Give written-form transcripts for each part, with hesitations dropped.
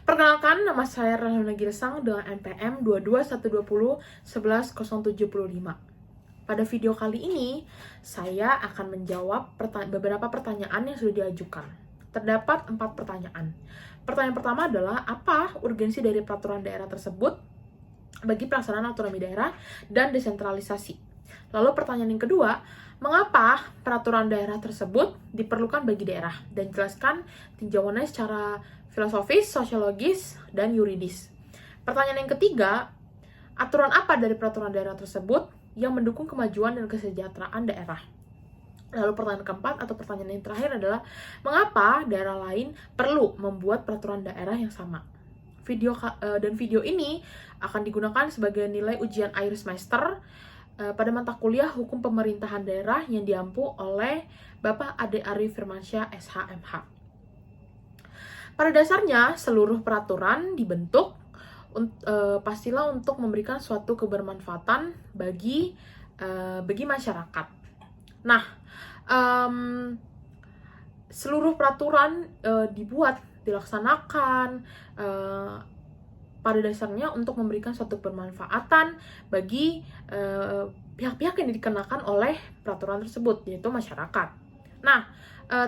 Perkenalkan, nama saya Rahlana Girsang dengan NPM 22120110755. Pada video kali ini, saya akan menjawab beberapa pertanyaan yang sudah diajukan. Terdapat 4 pertanyaan. Pertanyaan pertama adalah, apa urgensi dari peraturan daerah tersebut bagi pelaksanaan otonomi daerah dan desentralisasi? Lalu pertanyaan yang kedua, mengapa peraturan daerah tersebut diperlukan bagi daerah? Dan jelaskan tinjauannya secara filosofis, sosiologis, dan yuridis. Pertanyaan yang ketiga, aturan apa dari peraturan daerah tersebut yang mendukung kemajuan dan kesejahteraan daerah? Lalu pertanyaan keempat atau pertanyaan yang terakhir adalah, mengapa daerah lain perlu membuat peraturan daerah yang sama? Video ini akan digunakan sebagai nilai ujian akhir semester pada mata kuliah Hukum Pemerintahan Daerah yang diampu oleh Bapak Ade Arif Firmansyah, SHMH. Pada dasarnya, seluruh peraturan dibentuk pastilah untuk memberikan suatu kebermanfaatan bagi masyarakat. Nah, seluruh peraturan dilaksanakan pada dasarnya untuk memberikan suatu bermanfaatan bagi pihak-pihak yang dikenakan oleh peraturan tersebut, yaitu masyarakat. Nah,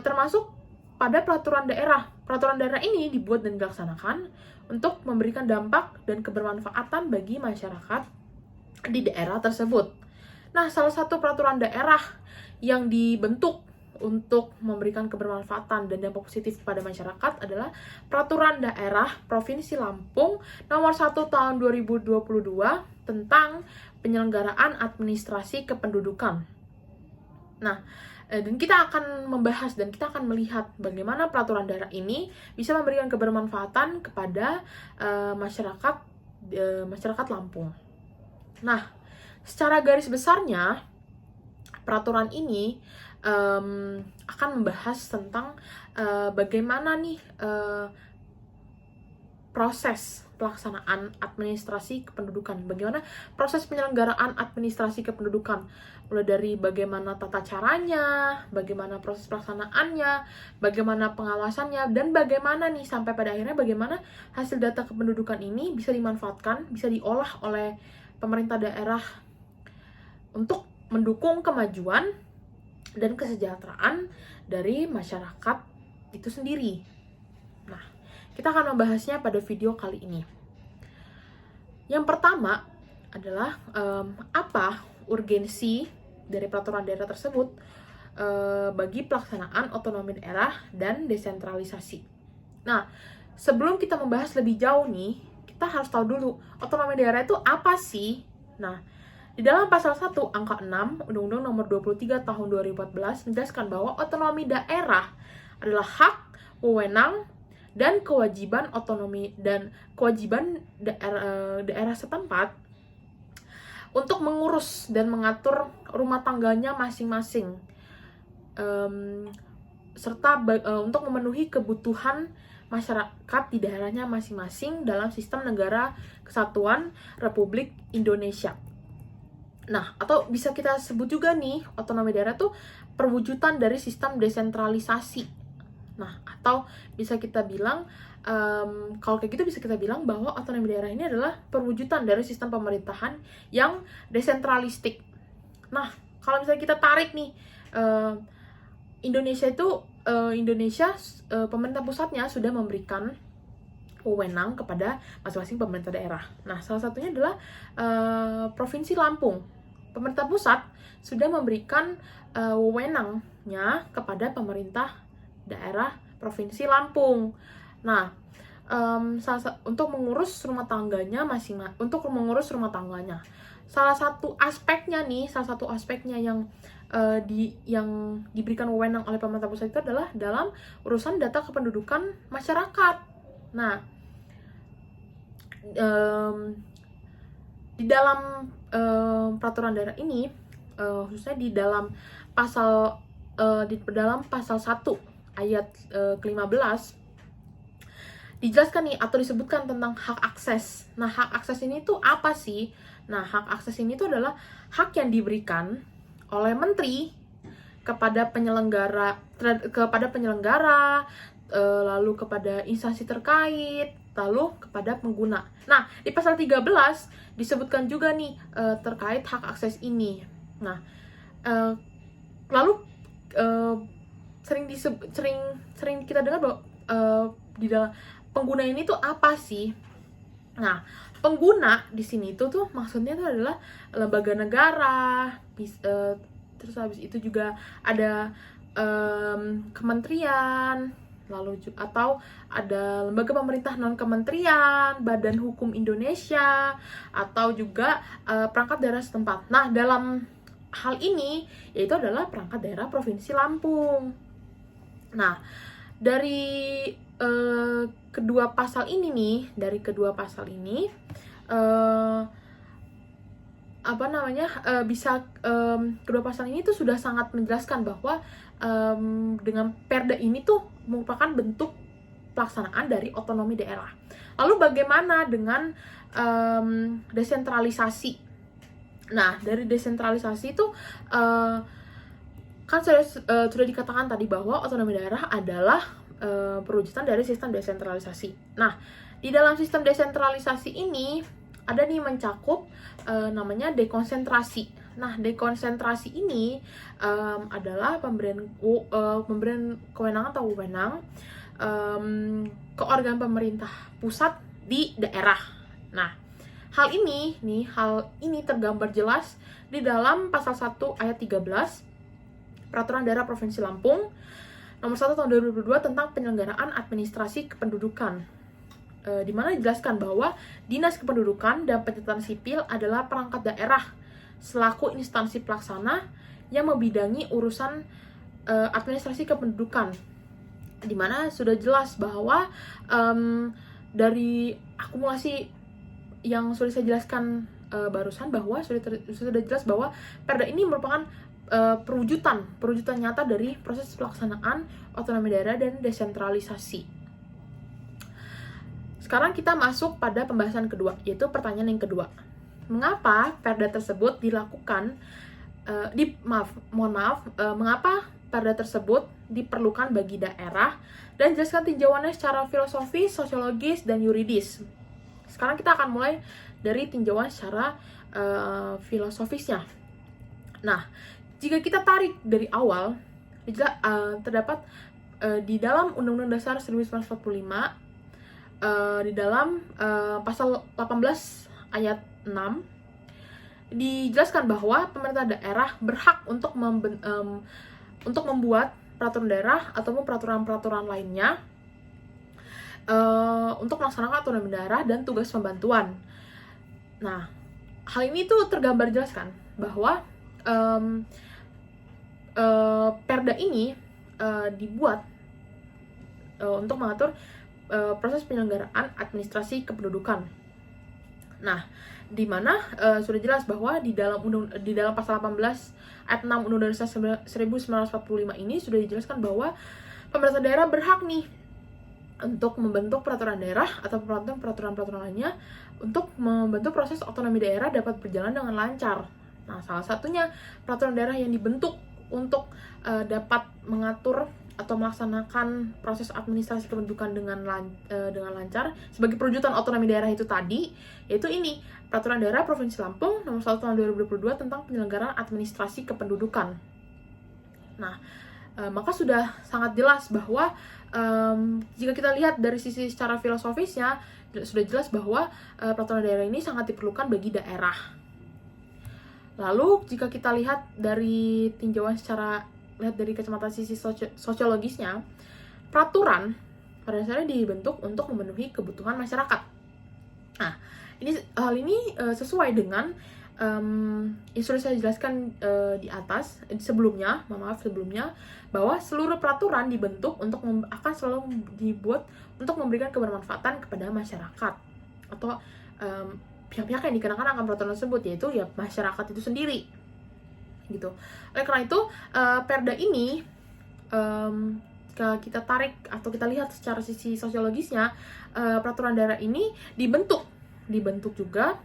termasuk pada peraturan daerah. Peraturan daerah ini dibuat dan dilaksanakan untuk memberikan dampak dan kebermanfaatan bagi masyarakat di daerah tersebut. Nah, salah satu peraturan daerah yang dibentuk untuk memberikan kebermanfaatan dan dampak positif kepada masyarakat adalah Peraturan Daerah Provinsi Lampung Nomor 1 Tahun 2022 tentang penyelenggaraan administrasi kependudukan. Nah, dan kita akan membahas dan kita akan melihat bagaimana peraturan daerah ini bisa memberikan kebermanfaatan kepada masyarakat Lampung. Nah, secara garis besarnya peraturan ini akan membahas tentang bagaimana nih proses pelaksanaan administrasi kependudukan, bagaimana proses penyelenggaraan administrasi kependudukan, mulai dari bagaimana tata caranya, bagaimana proses pelaksanaannya, bagaimana pengawasannya, dan bagaimana nih sampai pada akhirnya bagaimana hasil data kependudukan ini bisa dimanfaatkan, bisa diolah oleh pemerintah daerah untuk mendukung kemajuan dan kesejahteraan dari masyarakat itu sendiri. Nah, kita akan membahasnya pada video kali ini. Yang pertama adalah apa urgensi dari peraturan daerah tersebut bagi pelaksanaan otonomi daerah dan desentralisasi. Nah, sebelum kita membahas lebih jauh nih, kita harus tahu dulu otonomi daerah itu apa sih? Nah, di dalam pasal 1 angka 6 Undang-Undang Nomor 23 Tahun 2014 menjelaskan bahwa otonomi daerah adalah hak, wewenang, dan kewajiban daerah setempat untuk mengurus dan mengatur rumah tangganya masing-masing, serta untuk memenuhi kebutuhan masyarakat di daerahnya masing-masing dalam sistem negara kesatuan Republik Indonesia. Nah, atau bisa kita sebut juga nih, otonomi daerah tuh perwujudan dari sistem desentralisasi. Nah, atau bisa kita bilang, kalau kayak gitu bisa kita bilang bahwa otonomi daerah ini adalah perwujudan dari sistem pemerintahan yang desentralistik. Nah, kalau misalnya kita tarik nih, pemerintah pusatnya sudah memberikan wewenang kepada masing-masing pemerintah daerah. Nah, salah satunya adalah Provinsi Lampung. Pemerintah pusat sudah memberikan wewenangnya kepada pemerintah daerah Provinsi Lampung. Nah, untuk mengurus rumah tangganya Salah satu aspeknya yang diberikan wewenang oleh pemerintah pusat itu adalah dalam urusan data kependudukan masyarakat. Nah, di dalam peraturan daerah ini, khususnya di dalam pasal 1 ayat ke-15 dijelaskan nih atau disebutkan tentang hak akses. Nah, hak akses ini tuh apa sih? Nah, hak akses ini tuh adalah hak yang diberikan oleh menteri kepada penyelenggara, lalu kepada instansi terkait, lalu kepada pengguna. Nah, di pasal 13 disebutkan juga nih terkait hak akses ini. Nah, lalu sering kita dengar bahwa di dalam pengguna ini tuh apa sih? Nah, pengguna di sini tuh maksudnya tuh adalah lembaga negara, terus habis itu juga ada kementerian, lalu atau ada lembaga pemerintah non kementerian, Badan Hukum Indonesia, atau juga perangkat daerah setempat. Nah, dalam hal ini yaitu adalah perangkat daerah Provinsi Lampung. Nah, dari kedua pasal ini kedua pasal ini tuh sudah sangat menjelaskan bahwa dengan Perda ini tuh merupakan bentuk pelaksanaan dari otonomi daerah. Lalu bagaimana dengan desentralisasi? Nah, dari desentralisasi itu kan sudah dikatakan tadi bahwa otonomi daerah adalah perwujudan dari sistem desentralisasi. Nah, di dalam sistem desentralisasi ini ada nih mencakup namanya dekonsentrasi. Nah, dekonsentrasi ini adalah pemberian kewenangan atau wewenang ke organ pemerintah pusat di daerah. Nah, hal ini tergambar jelas di dalam pasal 1 ayat 13 Peraturan Daerah Provinsi Lampung Nomor 1 tahun 2022 tentang penyelenggaraan administrasi kependudukan, di mana dijelaskan bahwa Dinas Kependudukan dan Pencatatan Sipil adalah perangkat daerah selaku instansi pelaksana yang membidangi urusan administrasi kependudukan, di mana sudah jelas bahwa dari akumulasi yang sudah saya jelaskan barusan bahwa sudah jelas bahwa Perda ini merupakan perwujudan nyata dari proses pelaksanaan otonomi daerah dan desentralisasi. Sekarang kita masuk pada pembahasan kedua, yaitu pertanyaan yang kedua. Mengapa Perda tersebut dilakukan? Mengapa Perda tersebut diperlukan bagi daerah? Dan jelaskan tinjauannya secara filosofis, sosiologis, dan yuridis. Sekarang kita akan mulai dari tinjauan secara filosofisnya. Nah, jika kita tarik dari awal, terdapat di dalam Undang-Undang Dasar 1945, di dalam pasal 18 ayat 6, dijelaskan bahwa pemerintah daerah berhak untuk membuat peraturan daerah ataupun peraturan-peraturan lainnya untuk melaksanakan otonomi daerah dan tugas pembantuan. Nah, hal ini tuh tergambar jelas kan bahwa Perda ini dibuat untuk mengatur proses penyelenggaraan administrasi kependudukan. Nah, di mana sudah jelas bahwa di dalam pasal 18 ayat 6 Undang-Undang Dasar 1945 ini sudah dijelaskan bahwa pemerintah daerah berhak nih untuk membentuk peraturan daerah atau peraturan-peraturan lainnya untuk membentuk proses otonomi daerah dapat berjalan dengan lancar. Nah, salah satunya peraturan daerah yang dibentuk untuk dapat mengatur atau melaksanakan proses administrasi kependudukan dengan lancar sebagai perwujudan otonomi daerah itu tadi, yaitu ini Peraturan Daerah Provinsi Lampung Nomor 1 Tahun 2022 tentang penyelenggaraan administrasi kependudukan. Nah, maka sudah sangat jelas bahwa jika kita lihat dari sisi secara filosofisnya, sudah jelas bahwa peraturan daerah ini sangat diperlukan bagi daerah. Lalu jika kita lihat dari tinjauan dari kacamata sisi sosiologisnya, peraturan pada dasarnya dibentuk untuk memenuhi kebutuhan masyarakat. Nah, hal ini sesuai dengan yang sudah saya jelaskan di atas sebelumnya bahwa seluruh peraturan dibentuk akan selalu dibuat untuk memberikan kebermanfaatan kepada masyarakat atau pihak-pihak yang dikenakan akan peraturan tersebut, yaitu ya masyarakat itu sendiri gitu. Oleh karena itu Perda ini kita tarik atau kita lihat secara sisi sosiologisnya, peraturan daerah ini dibentuk juga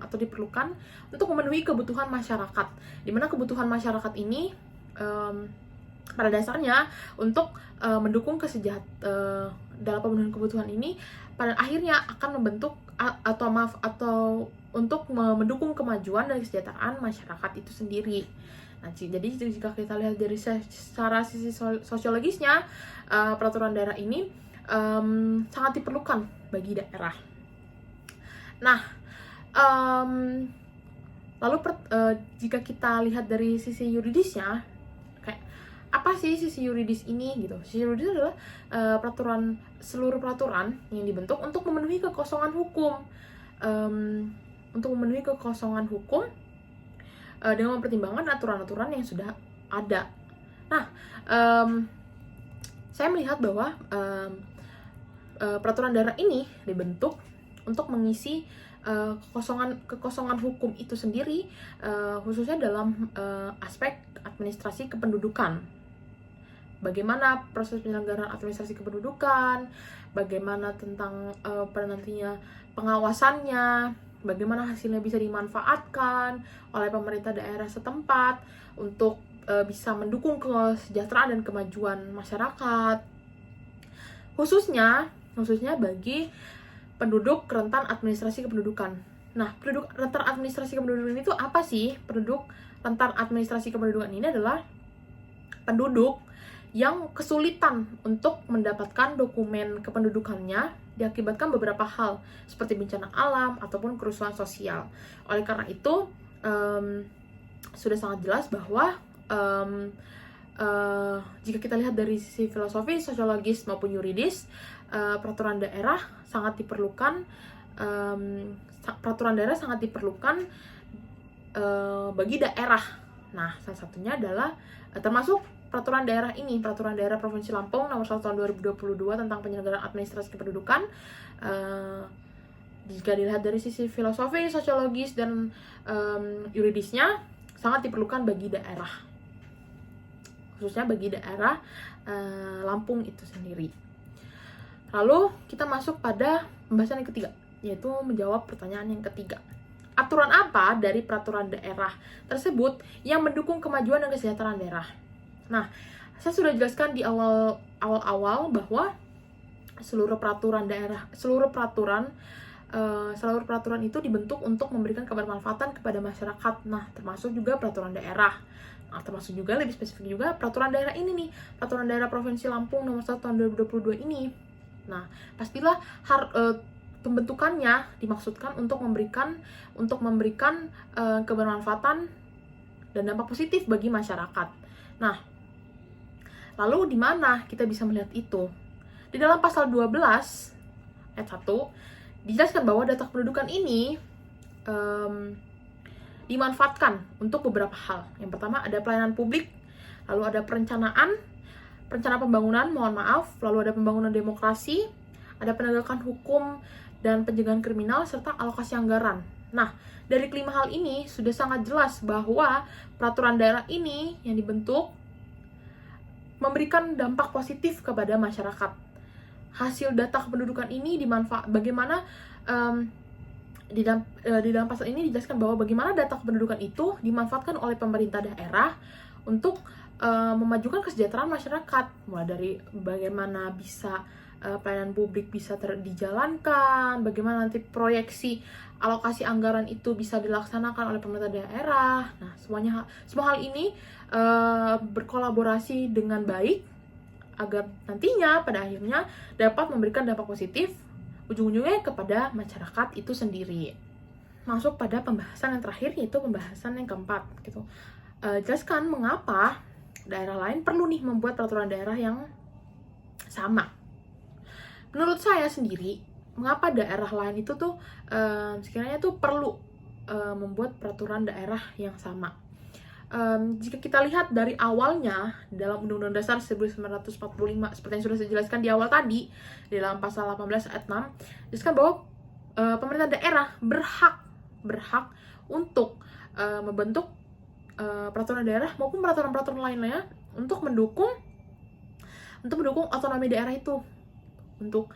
atau diperlukan untuk memenuhi kebutuhan masyarakat, di mana kebutuhan masyarakat ini pada dasarnya untuk mendukung dalam pemenuhan kebutuhan ini pada akhirnya akan membentuk atau untuk mendukung kemajuan dan kesejahteraan masyarakat itu sendiri. Nah, jadi jika kita lihat dari secara sisi sosiologisnya, peraturan daerah ini sangat diperlukan bagi daerah. Nah, lalu jika kita lihat dari sisi yuridisnya, kayak apa sih sisi yuridis ini gitu? Sisi yuridis adalah seluruh peraturan yang dibentuk untuk memenuhi kekosongan hukum, dengan mempertimbangkan aturan-aturan yang sudah ada. Nah, saya melihat bahwa peraturan daerah ini dibentuk untuk mengisi kekosongan hukum itu sendiri, khususnya dalam aspek administrasi kependudukan. Bagaimana proses penyelenggaraan administrasi kependudukan, bagaimana tentang nantinya pengawasannya, bagaimana hasilnya bisa dimanfaatkan oleh pemerintah daerah setempat untuk bisa mendukung kesejahteraan dan kemajuan masyarakat, khususnya bagi penduduk rentan administrasi kependudukan. Nah, penduduk rentan administrasi kependudukan itu apa sih? Penduduk rentan administrasi kependudukan ini adalah penduduk yang kesulitan untuk mendapatkan dokumen kependudukannya diakibatkan beberapa hal, seperti bencana alam ataupun kerusuhan sosial. Oleh karena itu, sudah sangat jelas bahwa jika kita lihat dari sisi filosofi, sosiologis maupun yuridis, peraturan daerah sangat diperlukan. Bagi daerah. Nah, salah satunya adalah termasuk peraturan daerah ini, peraturan daerah Provinsi Lampung nomor 1 tahun 2022 tentang penyelenggaraan administrasi kependudukan. Jika dilihat dari sisi filosofi, sosiologis, dan yuridisnya, sangat diperlukan bagi daerah, khususnya bagi daerah Lampung itu sendiri. Lalu kita masuk pada pembahasan yang ketiga, yaitu menjawab pertanyaan yang ketiga. Aturan apa dari peraturan daerah tersebut yang mendukung kemajuan dan kesejahteraan daerah? Nah, saya sudah jelaskan di awal bahwa seluruh peraturan itu dibentuk untuk memberikan kebermanfaatan kepada masyarakat. Nah, termasuk juga peraturan daerah. Nah, termasuk juga lebih spesifik juga peraturan daerah ini nih, peraturan daerah Provinsi Lampung nomor 1 tahun 2022 ini. Nah, pastilah pembentukannya dimaksudkan untuk memberikan kebermanfaatan dan dampak positif bagi masyarakat. Nah, lalu di mana kita bisa melihat itu? Di dalam pasal 12 ayat 1 dijelaskan bahwa data kependudukan ini dimanfaatkan untuk beberapa hal. Yang pertama ada pelayanan publik, lalu ada rencana pembangunan, lalu ada pembangunan demokrasi, ada penegakan hukum dan pencegahan kriminal, serta alokasi anggaran. Nah, dari kelima hal ini sudah sangat jelas bahwa peraturan daerah ini yang dibentuk memberikan dampak positif kepada masyarakat. Hasil data kependudukan ini bagaimana di dalam pasal ini dijelaskan bahwa bagaimana data kependudukan itu dimanfaatkan oleh pemerintah daerah untuk memajukan kesejahteraan masyarakat, mulai dari bagaimana bisa pelayanan publik bisa dijalankan, bagaimana nanti proyeksi alokasi anggaran itu bisa dilaksanakan oleh pemerintah daerah. Nah, semua hal ini berkolaborasi dengan baik agar nantinya pada akhirnya dapat memberikan dampak positif ujung-ujungnya kepada masyarakat itu sendiri. Masuk pada pembahasan yang terakhir, yaitu pembahasan yang keempat gitu. Jelaskan mengapa daerah lain perlu nih membuat peraturan daerah yang sama. Menurut saya sendiri, mengapa daerah lain itu tuh sekiranya tuh perlu membuat peraturan daerah yang sama. Jika kita lihat dari awalnya dalam Undang-Undang Dasar 1945, seperti yang sudah saya jelaskan di awal tadi, di dalam pasal 18 ayat 6, dijelaskan bahwa pemerintah daerah berhak untuk membentuk peraturan daerah maupun peraturan-peraturan lainnya untuk mendukung otonomi daerah itu, untuk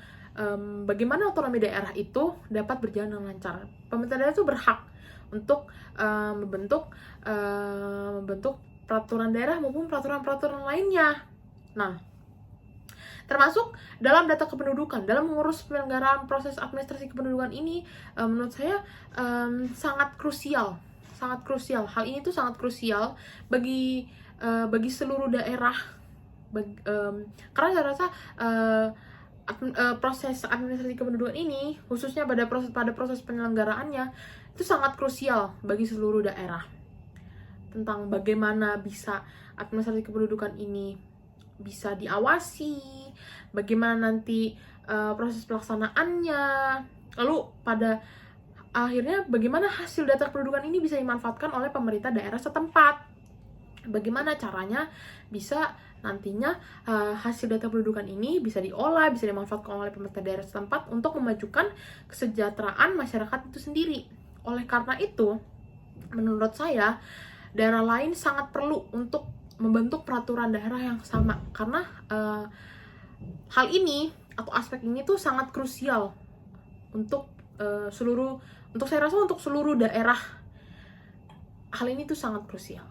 bagaimana otonomi daerah itu dapat berjalan dengan lancar. Pemerintah daerah itu berhak untuk membentuk peraturan daerah maupun peraturan-peraturan lainnya. Nah, Termasuk dalam data kependudukan, dalam mengurus penyelenggaraan proses administrasi kependudukan ini, menurut saya sangat krusial. Hal ini tuh sangat krusial bagi seluruh daerah. Karena saya rasa proses administrasi kependudukan ini, khususnya pada proses penyelenggaraannya, itu sangat krusial bagi seluruh daerah. Tentang bagaimana bisa administrasi kependudukan ini bisa diawasi, bagaimana nanti proses pelaksanaannya, lalu pada akhirnya bagaimana hasil data kependudukan ini bisa dimanfaatkan oleh pemerintah daerah setempat. Bagaimana caranya bisa nantinya hasil data kependudukan ini bisa diolah, bisa dimanfaatkan oleh pemerintah daerah setempat untuk memajukan kesejahteraan masyarakat itu sendiri. Oleh karena itu, menurut saya, daerah lain sangat perlu untuk membentuk peraturan daerah yang sama, karena hal ini atau aspek ini tuh sangat krusial untuk saya rasa untuk seluruh daerah. Hal ini tuh sangat krusial.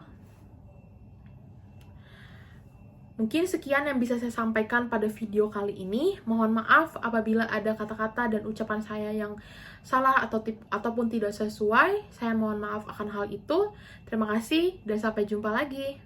Mungkin sekian yang bisa saya sampaikan pada video kali ini. Mohon maaf apabila ada kata-kata dan ucapan saya yang salah ataupun tidak sesuai. Saya mohon maaf akan hal itu. Terima kasih dan sampai jumpa lagi.